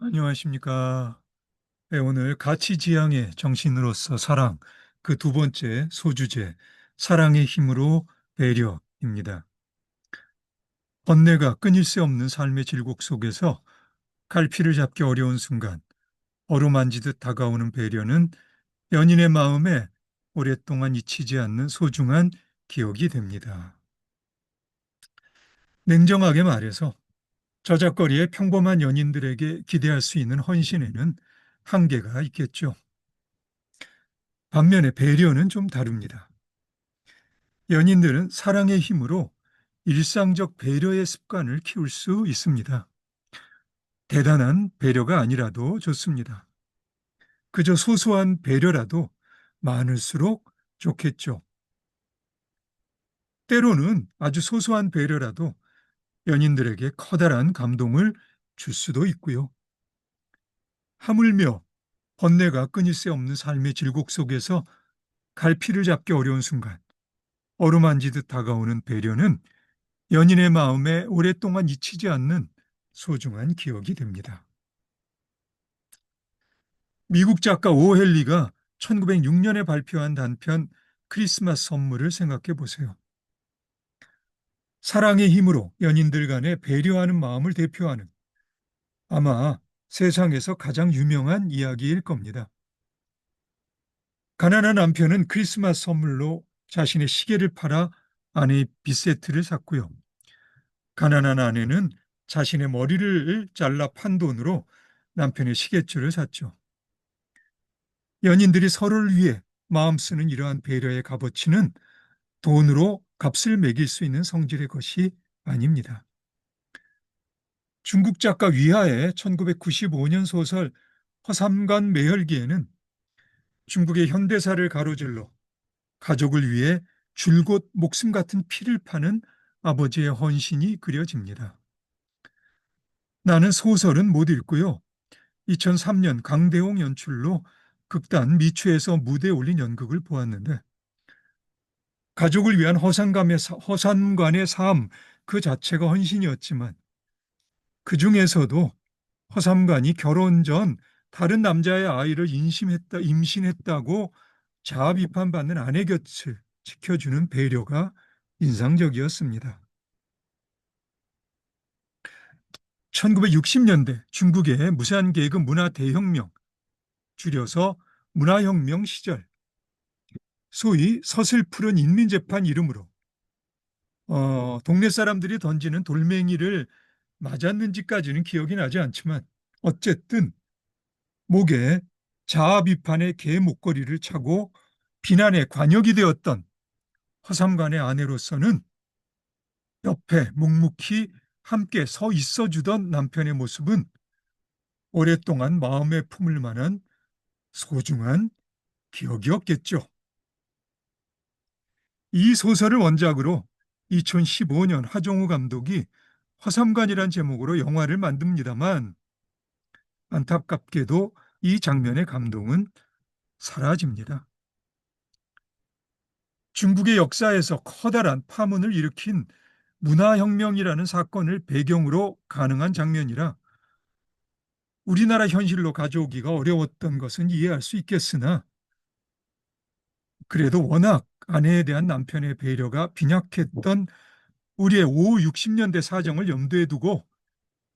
안녕하십니까. 네, 오늘 가치지향의 정신으로서 사랑, 그 두 번째 소주제, 사랑의 힘으로 배려입니다. 번뇌가 끊일 수 없는 삶의 질곡 속에서 갈피를 잡기 어려운 순간, 어루만지듯 다가오는 배려는 연인의 마음에 오랫동안 잊히지 않는 소중한 기억이 됩니다. 냉정하게 말해서 저작거리의 평범한 연인들에게 기대할 수 있는 헌신에는 한계가 있겠죠. 반면에 배려는 좀 다릅니다. 연인들은 사랑의 힘으로 일상적 배려의 습관을 키울 수 있습니다. 대단한 배려가 아니라도 좋습니다. 그저 소소한 배려라도 많을수록 좋겠죠. 때로는 아주 소소한 배려라도 연인들에게 커다란 감동을 줄 수도 있고요. 하물며 번뇌가 끊일 새 없는 삶의 질곡 속에서 갈피를 잡기 어려운 순간, 어루만지듯 다가오는 배려는 연인의 마음에 오랫동안 잊히지 않는 소중한 기억이 됩니다. 미국 작가 오헬리가 1906년에 발표한 단편 크리스마스 선물을 생각해 보세요. 사랑의 힘으로 연인들 간에 배려하는 마음을 대표하는 아마 세상에서 가장 유명한 이야기일 겁니다. 가난한 남편은 크리스마스 선물로 자신의 시계를 팔아 아내의 빗세트를 샀고요. 가난한 아내는 자신의 머리를 잘라 판 돈으로 남편의 시계줄을 샀죠. 연인들이 서로를 위해 마음 쓰는 이러한 배려의 값어치는 돈으로 값을 매길 수 있는 성질의 것이 아닙니다. 중국 작가 위하의 1995년 소설 허삼관 매혈기에는 중국의 현대사를 가로질러 가족을 위해 줄곧 목숨 같은 피를 파는 아버지의 헌신이 그려집니다. 나는 소설은 못 읽고요. 2003년 강대홍 연출로 극단 미추에서 무대에 올린 연극을 보았는데 가족을 위한 허산관의 삶 그 자체가 헌신이었지만 그중에서도 허삼관이 결혼 전 다른 남자의 아이를 임신했다고 자아 비판받는 아내 곁을 지켜주는 배려가 인상적이었습니다. 1960년대 중국의 무산개그 문화 대혁명, 줄여서 문화혁명 시절, 소위 서슬푸른 인민재판 이름으로 동네 사람들이 던지는 돌멩이를 맞았는지까지는 기억이 나지 않지만 어쨌든 목에 자아 비판의 개 목걸이를 차고 비난의 관역이 되었던 허삼관의 아내로서는 옆에 묵묵히 함께 서 있어 주던 남편의 모습은 오랫동안 마음에 품을 만한 소중한 기억이었겠죠. 이 소설을 원작으로 2015년 하정우 감독이 허삼관이란 제목으로 영화를 만듭니다만 안타깝게도 이 장면의 감동은 사라집니다. 중국의 역사에서 커다란 파문을 일으킨 문화혁명이라는 사건을 배경으로 가능한 장면이라 우리나라 현실로 가져오기가 어려웠던 것은 이해할 수 있겠으나 그래도 워낙 아내에 대한 남편의 배려가 빈약했던 우리의 5, 60년대 사정을 염두에 두고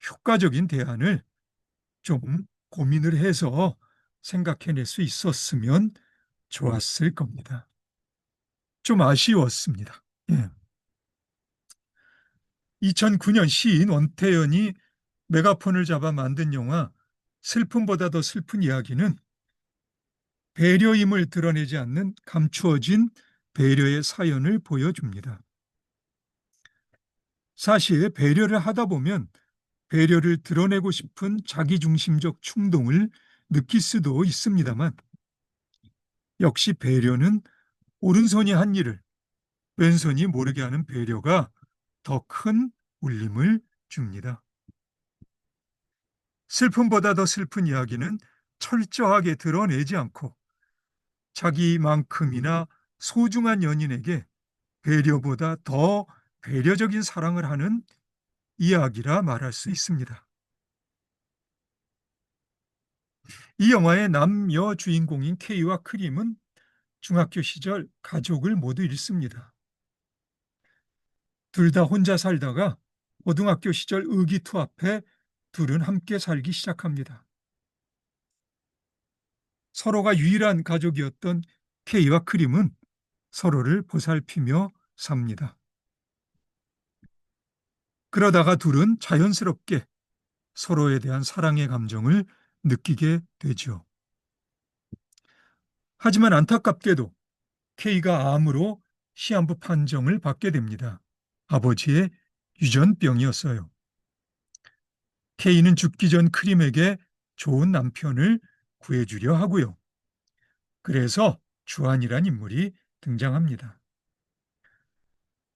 효과적인 대안을 좀 고민을 해서 생각해낼 수 있었으면 좋았을 겁니다. 좀 아쉬웠습니다. 예. 2009년 시인 원태연이 메가폰을 잡아 만든 영화 슬픔보다 더 슬픈 이야기는 배려임을 드러내지 않는 감추어진 배려의 사연을 보여줍니다. 사실 배려를 하다 보면 배려를 드러내고 싶은 자기중심적 충동을 느낄 수도 있습니다만 역시 배려는 오른손이 한 일을 왼손이 모르게 하는 배려가 더 큰 울림을 줍니다. 슬픔보다 더 슬픈 이야기는 철저하게 드러내지 않고 자기만큼이나 소중한 연인에게 배려보다 더 배려적인 사랑을 하는 이야기라 말할 수 있습니다. 이 영화의 남여 주인공인 K와 크림은 중학교 시절 가족을 모두 잃습니다. 둘 다 혼자 살다가 고등학교 시절 의기투합해 둘은 함께 살기 시작합니다. 서로가 유일한 가족이었던 K와 크림은 서로를 보살피며 삽니다. 그러다가 둘은 자연스럽게 서로에 대한 사랑의 감정을 느끼게 되죠. 하지만 안타깝게도 K가 암으로 시한부 판정을 받게 됩니다. 아버지의 유전병이었어요. K는 죽기 전 크림에게 좋은 남편을 구해주려 하고요. 그래서 주한이란 인물이 등장합니다.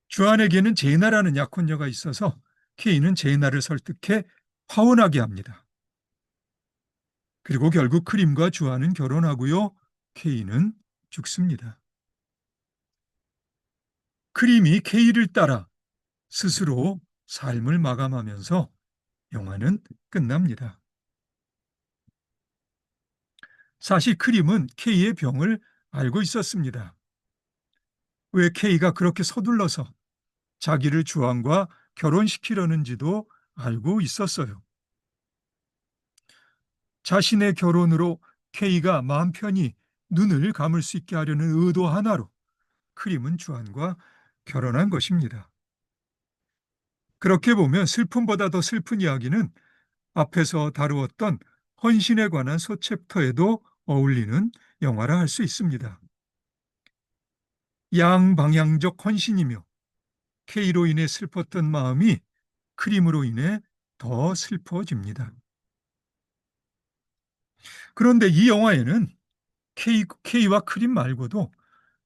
주한에게는 제나라는 약혼녀가 있어서 K는 제나를 설득해 화원하게 합니다. 그리고 결국 크림과 주한은 결혼하고요. K는 죽습니다. 크림이 K를 따라 스스로 삶을 마감하면서 영화는 끝납니다. 사실 크림은 K의 병을 알고 있었습니다. 왜 K가 그렇게 서둘러서 자기를 주한과 결혼시키려는지도 알고 있었어요. 자신의 결혼으로 K가 마음 편히 눈을 감을 수 있게 하려는 의도 하나로 크림은 주한과 결혼한 것입니다. 그렇게 보면 슬픔보다 더 슬픈 이야기는 앞에서 다루었던 헌신에 관한 소챕터에도 어울리는 영화라 할 수 있습니다. 양방향적 헌신이며 K로 인해 슬펐던 마음이 크림으로 인해 더 슬퍼집니다. 그런데 이 영화에는 K와 크림 말고도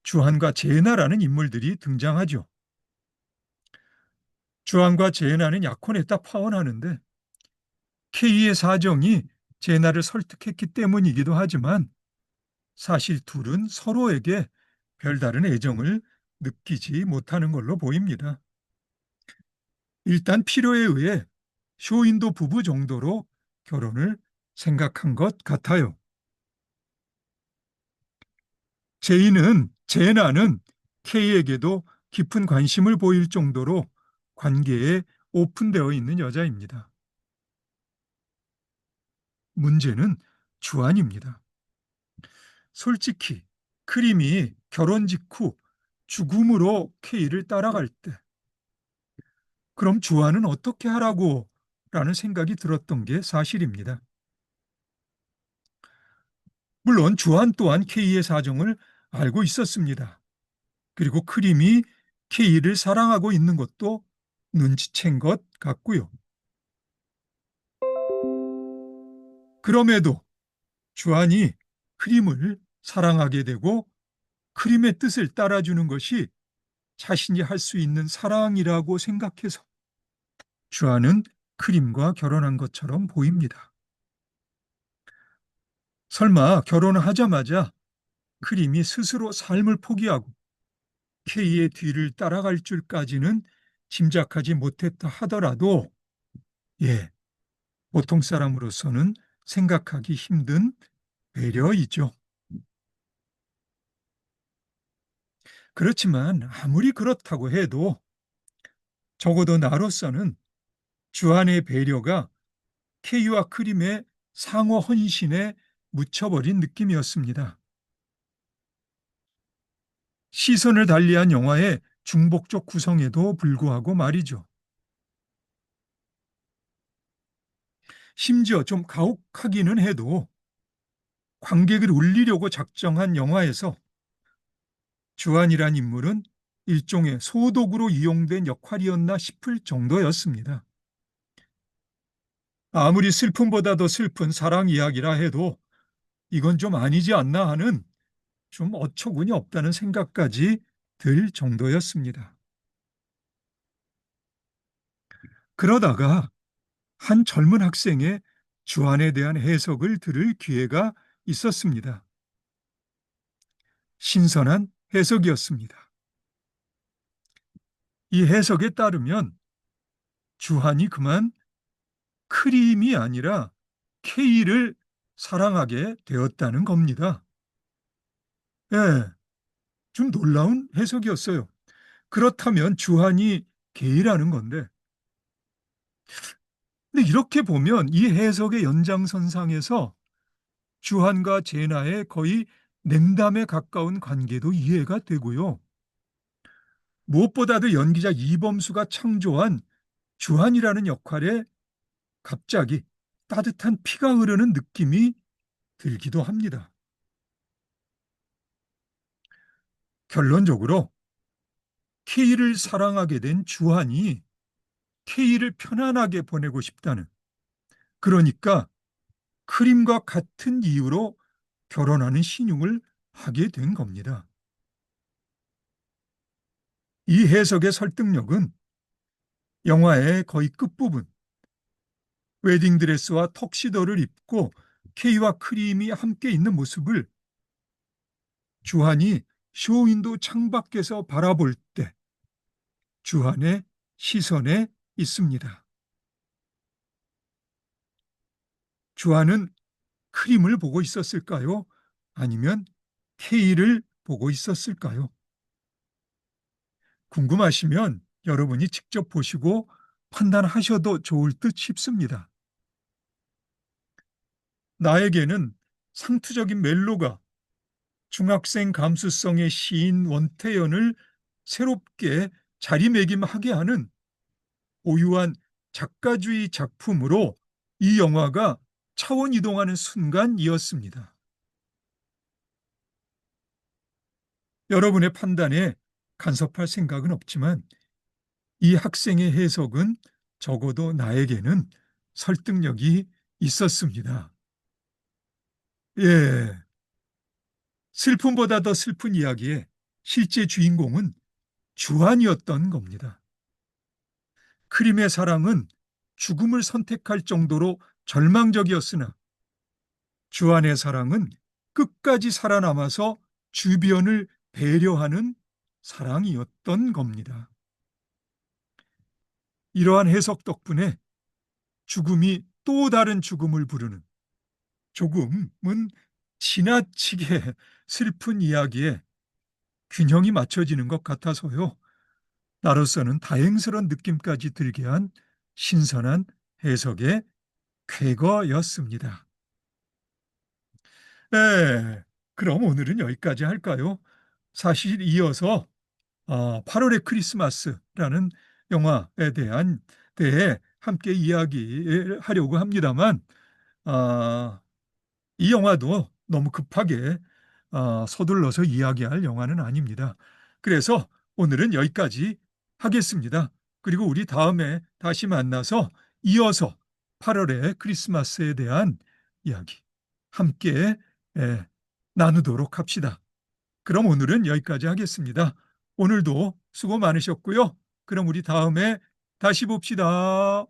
주한과 제나라는 인물들이 등장하죠. 주한과 제나는 약혼했다 파혼하는데 K의 사정이 제나를 설득했기 때문이기도 하지만 사실 둘은 서로에게 별다른 애정을 느끼지 못하는 걸로 보입니다. 일단 필요에 의해 쇼윈도 부부 정도로 결혼을 생각한 것 같아요. 제나는 K에게도 깊은 관심을 보일 정도로 관계에 오픈되어 있는 여자입니다. 문제는 주안입니다. 솔직히 크림이 결혼 직후 죽음으로 K를 따라갈 때 그럼 주안은 어떻게 하라고? 라는 생각이 들었던 게 사실입니다. 물론 주안 또한 K의 사정을 알고 있었습니다. 그리고 크림이 K를 사랑하고 있는 것도 눈치챈 것 같고요. 그럼에도 주안이 크림을 사랑하게 되고 크림의 뜻을 따라주는 것이 자신이 할 수 있는 사랑이라고 생각해서 주안은 크림과 결혼한 것처럼 보입니다. 설마 결혼을 하자마자 크림이 스스로 삶을 포기하고 K의 뒤를 따라갈 줄까지는 짐작하지 못했다 하더라도, 예, 보통 사람으로서는 생각하기 힘든 배려이죠. 그렇지만 아무리 그렇다고 해도 적어도 나로서는 주안의 배려가 K와 크림의 상호 헌신에 묻혀버린 느낌이었습니다. 시선을 달리한 영화의 중복적 구성에도 불구하고 말이죠. 심지어 좀 가혹하기는 해도 관객을 울리려고 작정한 영화에서 주안이란 인물은 일종의 소독으로 이용된 역할이었나 싶을 정도였습니다. 아무리 슬픔보다 더 슬픈 사랑 이야기라 해도 이건 좀 아니지 않나 하는 좀 어처구니 없다는 생각까지 들 정도였습니다. 그러다가 한 젊은 학생의 주안에 대한 해석을 들을 기회가 있었습니다. 신선한 해석이었습니다. 이 해석에 따르면 주한이 그만 크림이 아니라 K를 사랑하게 되었다는 겁니다. 예, 좀 놀라운 해석이었어요. 그렇다면 주한이 게이라는 건데, 근데 이렇게 보면 이 해석의 연장선상에서 주한과 제나의 거의 냉담에 가까운 관계도 이해가 되고요. 무엇보다도 연기자 이범수가 창조한 주한이라는 역할에 갑자기 따뜻한 피가 흐르는 느낌이 들기도 합니다. 결론적으로 K를 사랑하게 된 주한이 K를 편안하게 보내고 싶다는, 그러니까 크림과 같은 이유로 결혼하는 신용을 하게 된 겁니다. 이 해석의 설득력은 영화의 거의 끝부분, 웨딩드레스와 턱시도를 입고 K와 크림이 함께 있는 모습을 주한이 쇼윈도 창밖에서 바라볼 때 주한의 시선에 있습니다. 주한은 크림을 보고 있었을까요? 아니면 K를 보고 있었을까요? 궁금하시면 여러분이 직접 보시고 판단하셔도 좋을 듯 싶습니다. 나에게는 상투적인 멜로가 중학생 감수성의 시인 원태연을 새롭게 자리매김하게 하는 고유한 작가주의 작품으로 이 영화가 차원 이동하는 순간이었습니다. 여러분의 판단에 간섭할 생각은 없지만 이 학생의 해석은 적어도 나에게는 설득력이 있었습니다. 예, 슬픔보다 더 슬픈 이야기의 실제 주인공은 주한이었던 겁니다. 크림의 사랑은 죽음을 선택할 정도로 절망적이었으나 주한의 사랑은 끝까지 살아남아서 주변을 배려하는 사랑이었던 겁니다. 이러한 해석 덕분에 죽음이 또 다른 죽음을 부르는, 조금은 지나치게 슬픈 이야기에 균형이 맞춰지는 것 같아서요. 나로서는 다행스러운 느낌까지 들게 한 신선한 해석의 쾌거였습니다. 네, 그럼 오늘은 여기까지 할까요? 사실 이어서 8월의 크리스마스라는 영화에 대해 함께 이야기하려고 합니다만, 아, 이 영화도 너무 급하게 서둘러서 이야기할 영화는 아닙니다. 그래서 오늘은 여기까지 하겠습니다. 그리고 우리 다음에 다시 만나서 이어서 8월의 크리스마스에 대한 이야기 함께 예, 나누도록 합시다. 그럼 오늘은 여기까지 하겠습니다. 오늘도 수고 많으셨고요. 그럼 우리 다음에 다시 봅시다.